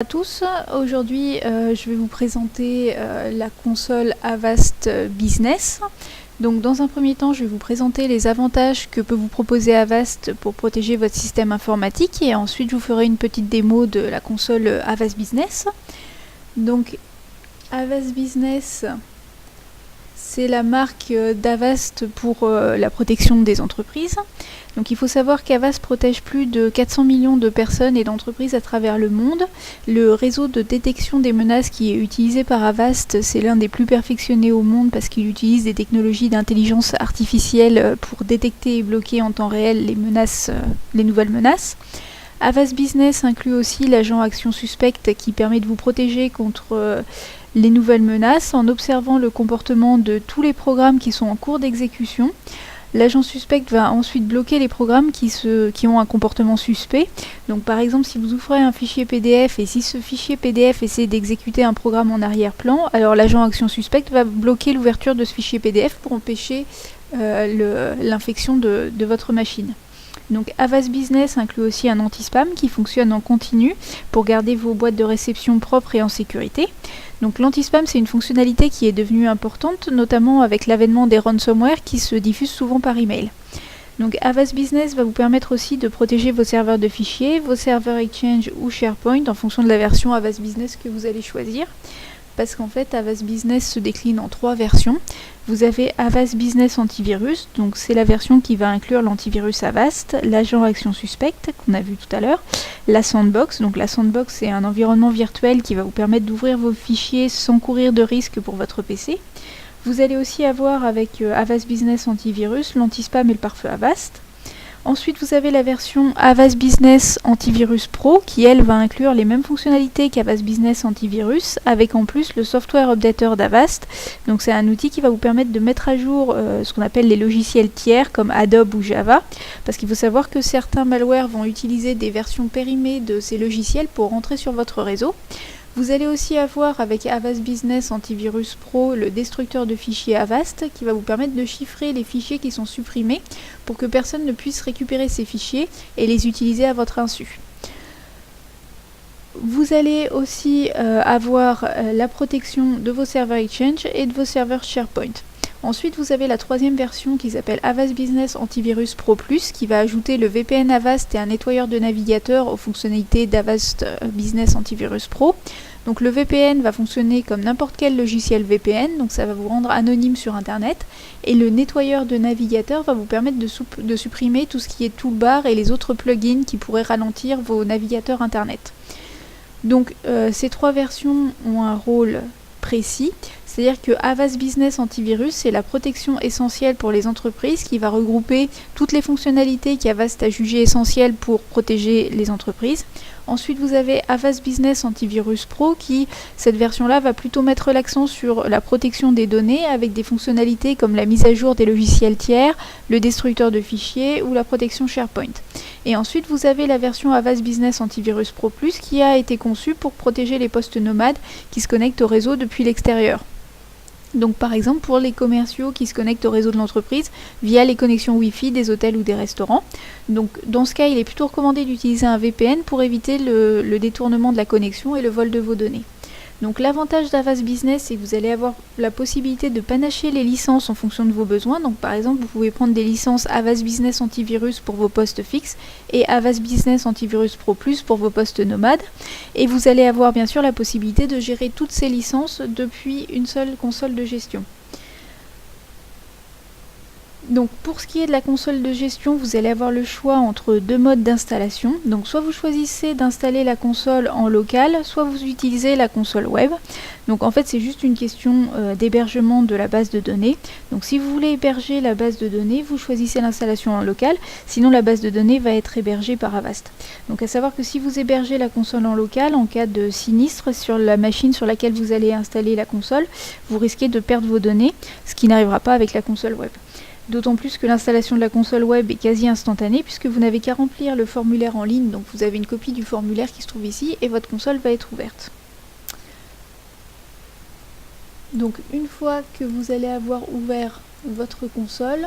À tous, aujourd'hui je vais vous présenter la console Avast Business. Donc dans un premier temps je vais vous présenter les avantages que peut vous proposer Avast pour protéger votre système informatique et ensuite je vous ferai une petite démo de la console Avast Business. Donc Avast Business, c'est la marque d'Avast pour la protection des entreprises. Donc il faut savoir qu'Avast protège plus de 400 millions de personnes et d'entreprises à travers le monde. Le réseau de détection des menaces qui est utilisé par Avast, c'est l'un des plus perfectionnés au monde parce qu'il utilise des technologies d'intelligence artificielle pour détecter et bloquer en temps réel les nouvelles menaces. Avast Business inclut aussi l'agent Action Suspecte qui permet de vous protéger contre les nouvelles menaces en observant le comportement de tous les programmes qui sont en cours d'exécution. L'agent suspect va ensuite bloquer les programmes qui ont un comportement suspect. Donc par exemple, si vous ouvrez un fichier PDF et si ce fichier PDF essaie d'exécuter un programme en arrière-plan, alors l'agent action suspecte va bloquer l'ouverture de ce fichier PDF pour empêcher l'infection de votre machine. Donc Avast Business inclut aussi un anti-spam qui fonctionne en continu pour garder vos boîtes de réception propres et en sécurité. Donc l'anti-spam, c'est une fonctionnalité qui est devenue importante, notamment avec l'avènement des ransomware qui se diffusent souvent par email. Donc Avast Business va vous permettre aussi de protéger vos serveurs de fichiers, vos serveurs Exchange ou SharePoint en fonction de la version Avast Business que vous allez choisir. Parce qu'en fait, Avast Business se décline en 3 versions. Vous avez Avast Business Antivirus, donc c'est la version qui va inclure l'antivirus Avast, l'agent Action Suspecte qu'on a vu tout à l'heure, la Sandbox. Donc la Sandbox, c'est un environnement virtuel qui va vous permettre d'ouvrir vos fichiers sans courir de risque pour votre PC. Vous allez aussi avoir avec Avast Business Antivirus l'anti-spam et le pare-feu Avast. Ensuite, vous avez la version Avast Business Antivirus Pro qui, elle, va inclure les mêmes fonctionnalités qu'Avast Business Antivirus avec en plus le software updater d'Avast. Donc c'est un outil qui va vous permettre de mettre à jour ce qu'on appelle les logiciels tiers comme Adobe ou Java, parce qu'il faut savoir que certains malwares vont utiliser des versions périmées de ces logiciels pour rentrer sur votre réseau. Vous allez aussi avoir avec Avast Business Antivirus Pro le destructeur de fichiers Avast qui va vous permettre de chiffrer les fichiers qui sont supprimés pour que personne ne puisse récupérer ces fichiers et les utiliser à votre insu. Vous allez aussi avoir la protection de vos serveurs Exchange et de vos serveurs SharePoint. Ensuite, vous avez la 3e version qui s'appelle Avast Business Antivirus Pro Plus qui va ajouter le VPN Avast et un nettoyeur de navigateur aux fonctionnalités d'Avast Business Antivirus Pro. Donc le VPN va fonctionner comme n'importe quel logiciel VPN, donc ça va vous rendre anonyme sur Internet. Et le nettoyeur de navigateur va vous permettre de supprimer tout ce qui est toolbar et les autres plugins qui pourraient ralentir vos navigateurs Internet. Donc ces 3 versions ont un rôle précis. C'est-à-dire que Avast Business Antivirus, c'est la protection essentielle pour les entreprises qui va regrouper toutes les fonctionnalités qu'Avast a jugées essentielles pour protéger les entreprises. Ensuite, vous avez Avast Business Antivirus Pro qui, cette version-là, va plutôt mettre l'accent sur la protection des données avec des fonctionnalités comme la mise à jour des logiciels tiers, le destructeur de fichiers ou la protection SharePoint. Et ensuite, vous avez la version Avast Business Antivirus Pro Plus qui a été conçue pour protéger les postes nomades qui se connectent au réseau depuis l'extérieur. Donc par exemple pour les commerciaux qui se connectent au réseau de l'entreprise via les connexions Wi-Fi des hôtels ou des restaurants. Donc dans ce cas, il est plutôt recommandé d'utiliser un VPN pour éviter le détournement de la connexion et le vol de vos données. Donc l'avantage d'Avast Business, c'est que vous allez avoir la possibilité de panacher les licences en fonction de vos besoins. Donc par exemple, vous pouvez prendre des licences Avast Business Antivirus pour vos postes fixes et Avast Business Antivirus Pro Plus pour vos postes nomades. Et vous allez avoir bien sûr la possibilité de gérer toutes ces licences depuis une seule console de gestion. Donc pour ce qui est de la console de gestion, vous allez avoir le choix entre 2 modes d'installation. Donc soit vous choisissez d'installer la console en local, soit vous utilisez la console web. Donc en fait c'est juste une question d'hébergement de la base de données. Donc si vous voulez héberger la base de données, vous choisissez l'installation en local, sinon la base de données va être hébergée par Avast. Donc à savoir que si vous hébergez la console en local, en cas de sinistre sur la machine sur laquelle vous allez installer la console, vous risquez de perdre vos données, ce qui n'arrivera pas avec la console web. D'autant plus que l'installation de la console web est quasi instantanée puisque vous n'avez qu'à remplir le formulaire en ligne, donc vous avez une copie du formulaire qui se trouve ici et votre console va être ouverte. Donc une fois que vous allez avoir ouvert votre console,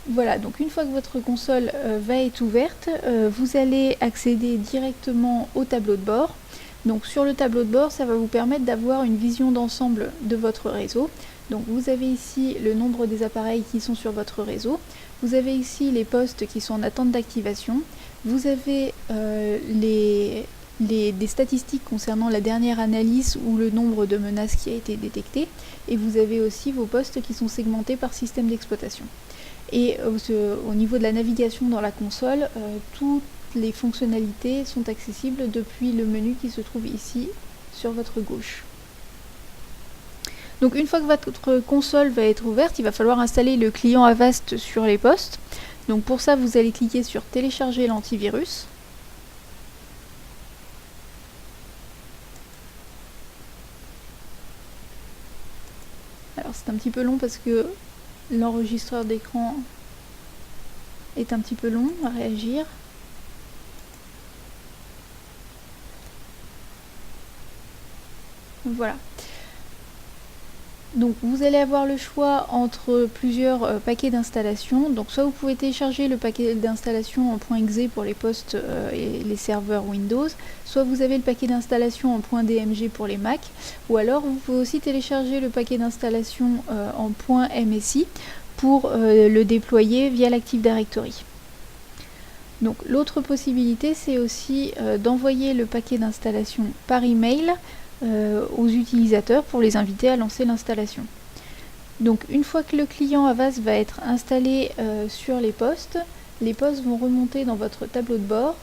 Voilà, donc une fois que votre console va être ouverte, vous allez accéder directement au tableau de bord. Donc sur le tableau de bord, ça va vous permettre d'avoir une vision d'ensemble de votre réseau. Donc vous avez ici le nombre des appareils qui sont sur votre réseau. Vous avez ici les postes qui sont en attente d'activation. Vous avez des statistiques concernant la dernière analyse ou le nombre de menaces qui a été détecté. Et vous avez aussi vos postes qui sont segmentés par système d'exploitation. Et au niveau de la navigation dans la console, toutes les fonctionnalités sont accessibles depuis le menu qui se trouve ici sur votre gauche. Donc une fois que votre console va être ouverte, il va falloir installer le client Avast sur les postes. Donc pour ça, vous allez cliquer sur télécharger l'antivirus. Alors c'est un petit peu long parce que l'enregistreur d'écran est un petit peu long à réagir. Voilà. Donc vous allez avoir le choix entre plusieurs paquets d'installation. Donc soit vous pouvez télécharger le paquet d'installation en .exe pour les postes et les serveurs Windows, soit vous avez le paquet d'installation en .dmg pour les Mac, ou alors vous pouvez aussi télécharger le paquet d'installation en .msi pour le déployer via l'Active Directory. Donc l'autre possibilité, c'est aussi d'envoyer le paquet d'installation par email aux utilisateurs pour les inviter à lancer l'installation. Donc une fois que le client Avast va être installé sur les postes vont remonter dans votre tableau de bord.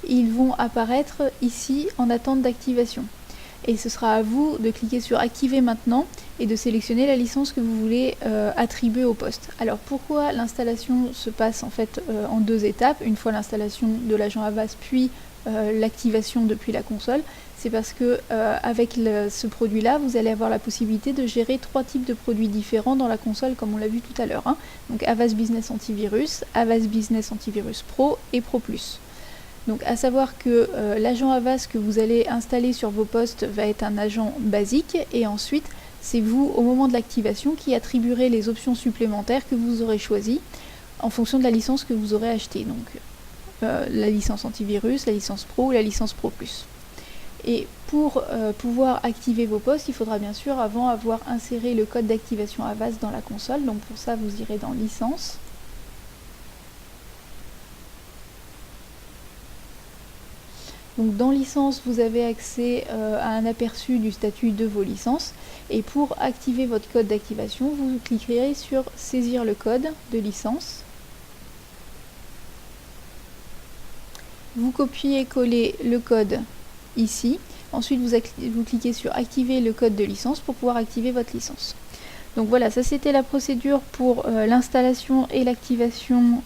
Ils vont apparaître ici en attente d'activation. Et ce sera à vous de cliquer sur activer maintenant et de sélectionner la licence que vous voulez attribuer au poste. Alors pourquoi l'installation se passe en fait en deux étapes, une fois l'installation de l'agent Avast puis l'activation depuis la console, c'est parce que avec ce produit là vous allez avoir la possibilité de gérer 3 types de produits différents dans la console comme on l'a vu tout à l'heure, hein. Donc Avast Business Antivirus, Avast Business Antivirus Pro et Pro Plus. Donc à savoir que l'agent Avast que vous allez installer sur vos postes va être un agent basique et ensuite c'est vous au moment de l'activation qui attribuerez les options supplémentaires que vous aurez choisies en fonction de la licence que vous aurez achetée. Donc la licence antivirus, la licence pro ou la licence pro plus. Et pour pouvoir activer vos postes, il faudra bien sûr avant avoir inséré le code d'activation Avast dans la console. Donc pour ça, vous irez dans licence. Donc dans licence, vous avez accès à un aperçu du statut de vos licences. Et pour activer votre code d'activation, vous cliquerez sur saisir le code de licence. Vous copiez-collez le code ici. Ensuite, vous cliquez sur activer le code de licence pour pouvoir activer votre licence. Donc voilà, ça c'était la procédure pour l'installation et l'activation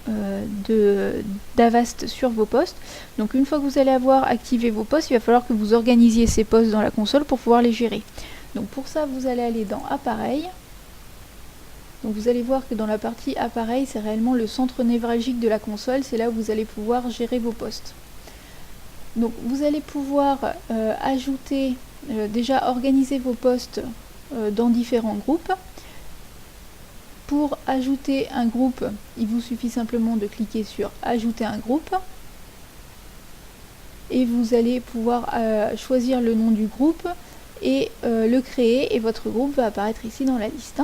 d'Avast sur vos postes. Donc une fois que vous allez avoir activé vos postes, il va falloir que vous organisiez ces postes dans la console pour pouvoir les gérer. Donc pour ça, vous allez aller dans Appareil. Donc vous allez voir que dans la partie appareil, c'est réellement le centre névralgique de la console, c'est là où vous allez pouvoir gérer vos postes. Donc vous allez pouvoir ajouter, déjà organiser vos postes dans différents groupes. Pour ajouter un groupe, il vous suffit simplement de cliquer sur ajouter un groupe. Et vous allez pouvoir choisir le nom du groupe et le créer et votre groupe va apparaître ici dans la liste.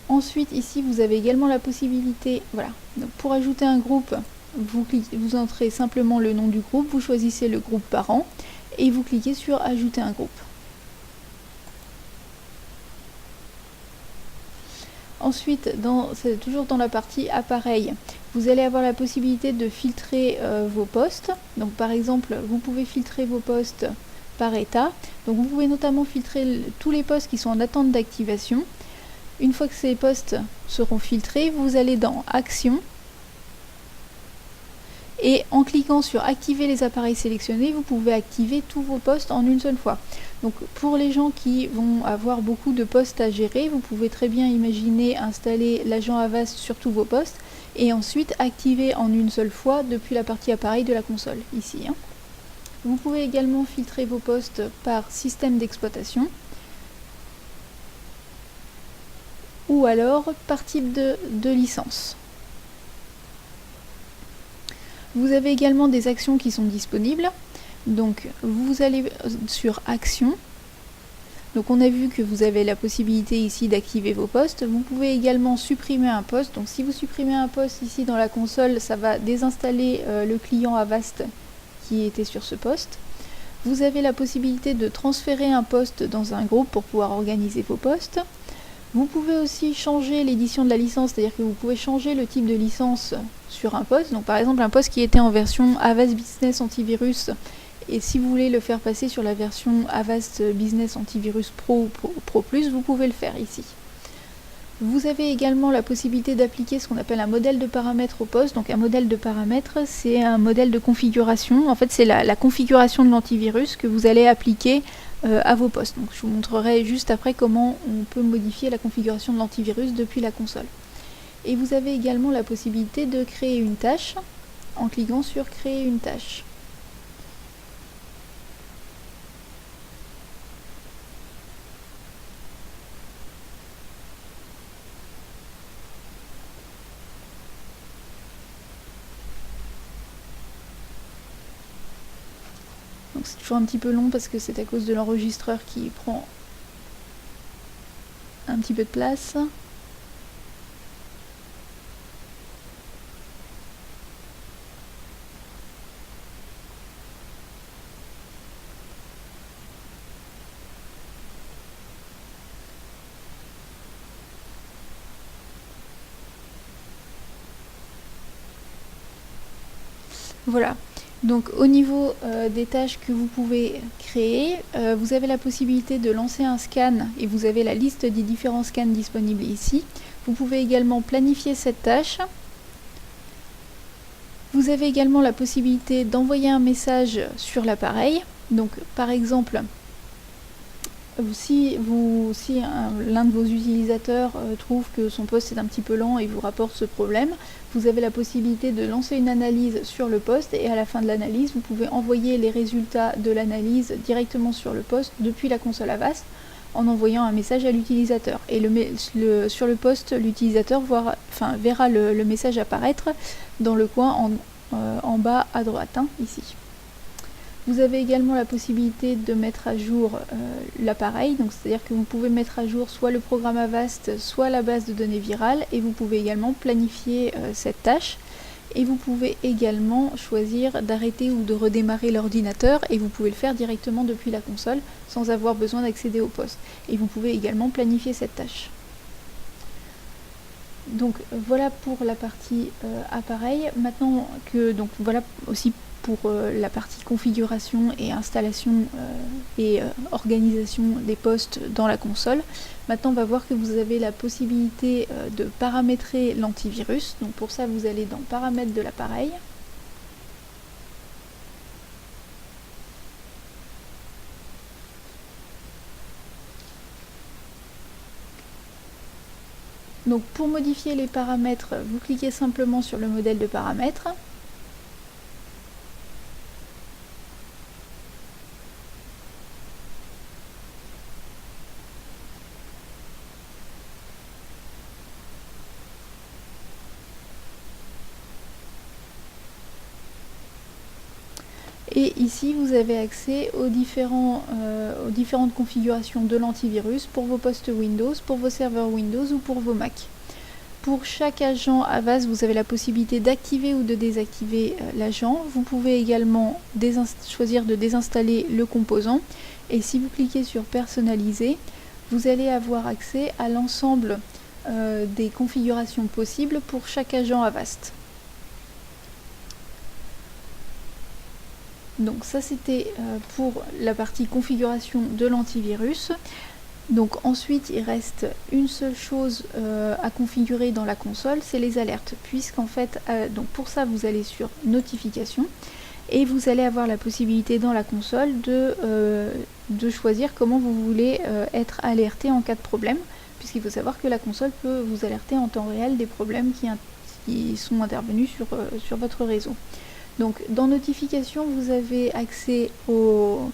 Ensuite, ici, vous avez également la possibilité, voilà, donc pour ajouter un groupe, vous entrez simplement le nom du groupe, vous choisissez le groupe parent et vous cliquez sur ajouter un groupe. Ensuite, toujours dans la partie appareil, vous allez avoir la possibilité de filtrer vos postes. Donc par exemple, vous pouvez filtrer vos postes par état. Donc vous pouvez notamment filtrer tous les postes qui sont en attente d'activation. Une fois que ces postes seront filtrés, vous allez dans Actions et en cliquant sur Activer les appareils sélectionnés, vous pouvez activer tous vos postes en une seule fois. Donc pour les gens qui vont avoir beaucoup de postes à gérer, vous pouvez très bien imaginer installer l'agent Avast sur tous vos postes et ensuite activer en une seule fois depuis la partie appareil de la console, ici. Vous pouvez également filtrer vos postes par système d'exploitation. ou alors par type de licence. Vous avez également des actions qui sont disponibles. Donc vous allez sur Actions. Donc on a vu que vous avez la possibilité ici d'activer vos postes. Vous pouvez également supprimer un poste. Donc si vous supprimez un poste ici dans la console, ça va désinstaller le client Avast qui était sur ce poste. Vous avez la possibilité de transférer un poste dans un groupe pour pouvoir organiser vos postes. Vous pouvez aussi changer l'édition de la licence, c'est-à-dire que vous pouvez changer le type de licence sur un poste. Donc par exemple un poste qui était en version Avast Business Antivirus, et si vous voulez le faire passer sur la version Avast Business Antivirus Pro ou Pro Plus, vous pouvez le faire ici. Vous avez également la possibilité d'appliquer ce qu'on appelle un modèle de paramètres au poste. Donc un modèle de paramètres, c'est un modèle de configuration. En fait, c'est la configuration de l'antivirus que vous allez appliquer à vos postes. Donc je vous montrerai juste après comment on peut modifier la configuration de l'antivirus depuis la console. Et vous avez également la possibilité de créer une tâche en cliquant sur créer une tâche. Donc c'est toujours un petit peu long parce que c'est à cause de l'enregistreur qui prend un petit peu de place. Voilà. Donc au niveau des tâches que vous pouvez créer, vous avez la possibilité de lancer un scan et vous avez la liste des différents scans disponibles ici. Vous pouvez également planifier cette tâche. Vous avez également la possibilité d'envoyer un message sur l'appareil. Donc par exemple, si l'un de vos utilisateurs trouve que son poste est un petit peu lent et vous rapporte ce problème, vous avez la possibilité de lancer une analyse sur le poste et à la fin de l'analyse, vous pouvez envoyer les résultats de l'analyse directement sur le poste depuis la console Avast en envoyant un message à l'utilisateur. Et sur le poste, l'utilisateur verra le message apparaître dans le coin en bas à droite, ici. Vous avez également la possibilité de mettre à jour l'appareil, donc c'est-à-dire que vous pouvez mettre à jour soit le programme Avast, soit la base de données virale, et vous pouvez également planifier cette tâche. Et vous pouvez également choisir d'arrêter ou de redémarrer l'ordinateur, et vous pouvez le faire directement depuis la console, sans avoir besoin d'accéder au poste. Et vous pouvez également planifier cette tâche. Donc voilà pour la partie appareil. Maintenant voilà aussi pour la partie configuration et installation et organisation des postes dans la console. Maintenant on va voir que vous avez la possibilité de paramétrer l'antivirus. Donc pour ça vous allez dans paramètres de l'appareil. Donc pour modifier les paramètres, vous cliquez simplement sur le modèle de paramètres. Et ici, vous avez accès aux différentes configurations de l'antivirus pour vos postes Windows, pour vos serveurs Windows ou pour vos Mac. Pour chaque agent Avast, vous avez la possibilité d'activer ou de désactiver l'agent. Vous pouvez également choisir de désinstaller le composant. Et si vous cliquez sur Personnaliser, vous allez avoir accès à l'ensemble des configurations possibles pour chaque agent Avast. Donc ça c'était pour la partie configuration de l'antivirus. Donc ensuite il reste une seule chose à configurer dans la console, c'est les alertes, puisqu'en fait donc pour ça vous allez sur notification et vous allez avoir la possibilité dans la console de choisir comment vous voulez être alerté en cas de problème, puisqu'il faut savoir que la console peut vous alerter en temps réel des problèmes qui sont intervenus sur votre réseau. Donc dans notification, vous avez accès aux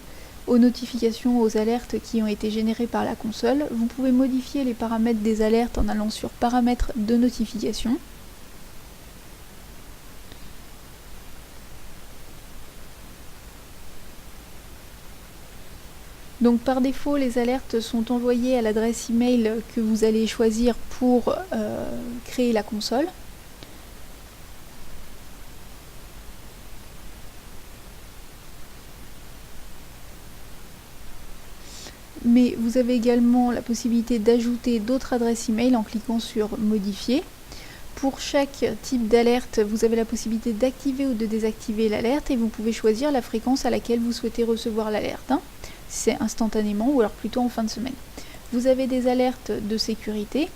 aux notifications, aux alertes qui ont été générées par la console. Vous pouvez modifier les paramètres des alertes en allant sur paramètres de notification. Donc par défaut, les alertes sont envoyées à l'adresse email que vous allez choisir pour créer la console. Mais vous avez également la possibilité d'ajouter d'autres adresses email en cliquant sur modifier. Pour chaque type d'alerte, vous avez la possibilité d'activer ou de désactiver l'alerte et vous pouvez choisir la fréquence à laquelle vous souhaitez recevoir l'alerte. C'est instantanément ou alors plutôt en fin de semaine. Vous avez des alertes de sécurité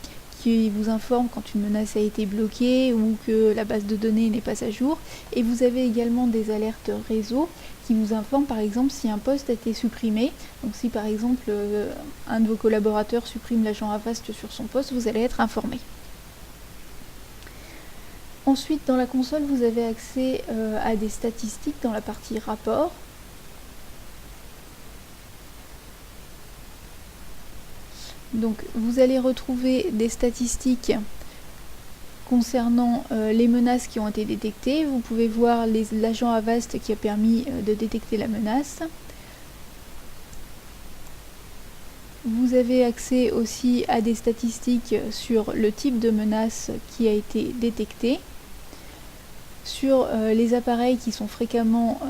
qui vous informent quand une menace a été bloquée ou que la base de données n'est pas à jour. Et vous avez également des alertes réseau qui vous informent par exemple si un poste a été supprimé. Donc si par exemple un de vos collaborateurs supprime l'agent Avast sur son poste, vous allez être informé. Ensuite, dans la console, vous avez accès à des statistiques dans la partie rapport. Donc, vous allez retrouver des statistiques concernant les menaces qui ont été détectées. Vous pouvez voir l'agent Avast qui a permis de détecter la menace. Vous avez accès aussi à des statistiques sur le type de menace qui a été détectée, sur les appareils qui sont fréquemment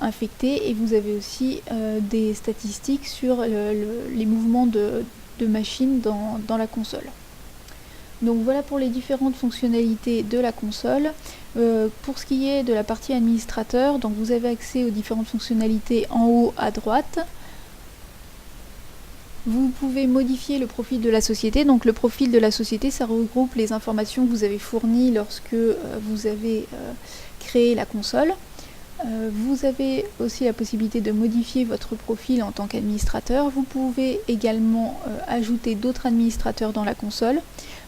infectés, et vous avez aussi des statistiques sur les mouvements de machines dans la console. Donc voilà pour les différentes fonctionnalités de la console. Pour ce qui est de la partie administrateur, donc vous avez accès aux différentes fonctionnalités en haut à droite. Vous pouvez modifier le profil de la société. Donc le profil de la société, ça regroupe les informations que vous avez fournies lorsque vous avez créé la console. Vous avez aussi la possibilité de modifier votre profil en tant qu'administrateur. Vous pouvez également ajouter d'autres administrateurs dans la console.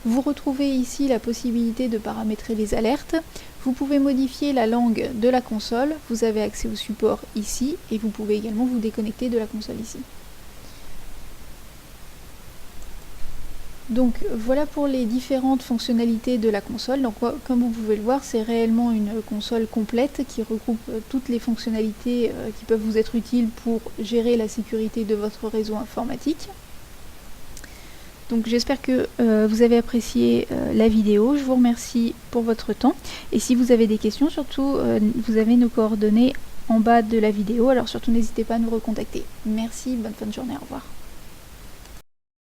Vous retrouvez ici la possibilité de paramétrer les alertes. Vous pouvez modifier la langue de la console. Vous avez accès au support ici et vous pouvez également vous déconnecter de la console ici. Donc voilà pour les différentes fonctionnalités de la console. Donc comme vous pouvez le voir, c'est réellement une console complète qui regroupe toutes les fonctionnalités qui peuvent vous être utiles pour gérer la sécurité de votre réseau informatique. Donc j'espère que vous avez apprécié la vidéo. Je vous remercie pour votre temps. Et si vous avez des questions, surtout vous avez nos coordonnées en bas de la vidéo. Alors surtout n'hésitez pas à nous recontacter. Merci, bonne fin de journée, au revoir.